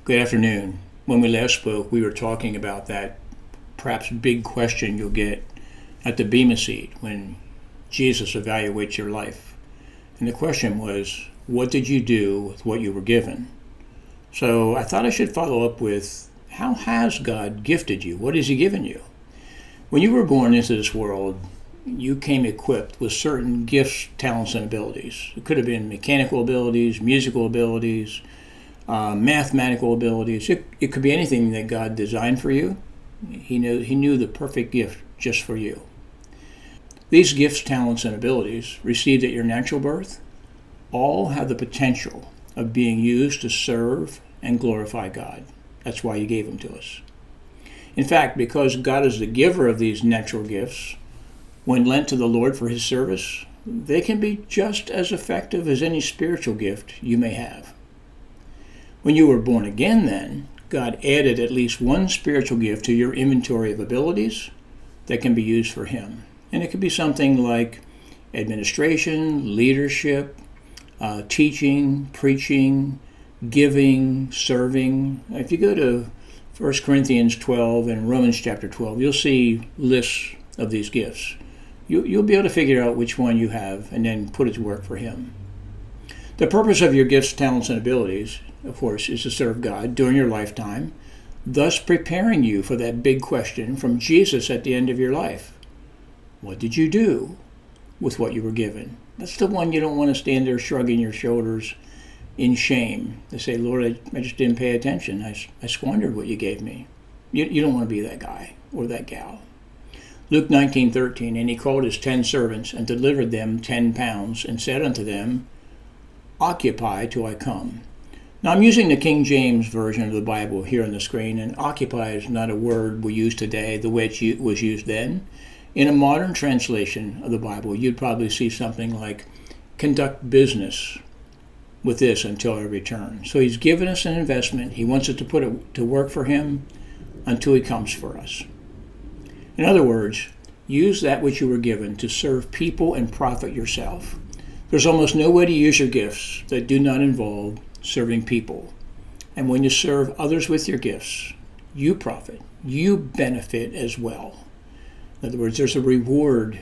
Good afternoon. When we last spoke, we were talking about that perhaps big question you'll get at the Bema Seat when Jesus evaluates your life. And the question was, what did you do with what you were given? So I thought I should follow up with, how has God gifted you? What has He given you? When you were born into this world, you came equipped with certain gifts, talents, and abilities. It could have been mechanical abilities, musical abilities, mathematical abilities. It could be anything that God designed for you. He knew the perfect gift just for you. These gifts, talents, and abilities received at your natural birth all have the potential of being used to serve and glorify God. That's why He gave them to us. In fact, because God is the giver of these natural gifts, when lent to the Lord for His service, they can be just as effective as any spiritual gift you may have. When you were born again, then, God added at least one spiritual gift to your inventory of abilities that can be used for Him. And it could be something like administration, leadership, teaching, preaching, giving, serving. If you go to 1 Corinthians 12 and Romans chapter 12, you'll see lists of these gifts. You'll be able to figure out which one you have and then put it to work for Him. The purpose of your gifts, talents, and abilities, of course, is to serve God during your lifetime, thus preparing you for that big question from Jesus at the end of your life. What did you do with what you were given? That's the one you don't want to stand there shrugging your shoulders in shame. To say, Lord, I just didn't pay attention. I squandered what you gave me. You don't want to be that guy or that gal. Luke 19:13, and He called His 10 servants and delivered them 10 pounds and said unto them, Occupy till I come. Now I'm using the King James Version of the Bible here on the screen, and occupy is not a word we use today the way it was used then. In a modern translation of the Bible, you'd probably see something like, conduct business with this until I return. So He's given us an investment. He wants it to put it to work for Him until He comes for us. In other words, use that which you were given to serve people and profit yourself. There's almost no way to use your gifts that do not involve serving people. And when you serve others with your gifts, you profit. You benefit as well. In other words, there's a reward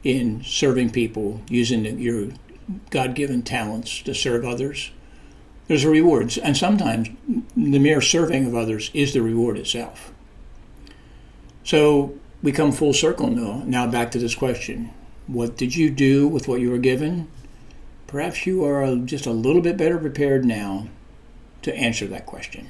in serving people, using your God-given talents to serve others. There's a reward. And sometimes the mere serving of others is the reward itself. So we come full circle now back to this question. What did you do with what you were given? Perhaps you are just a little bit better prepared now to answer that question.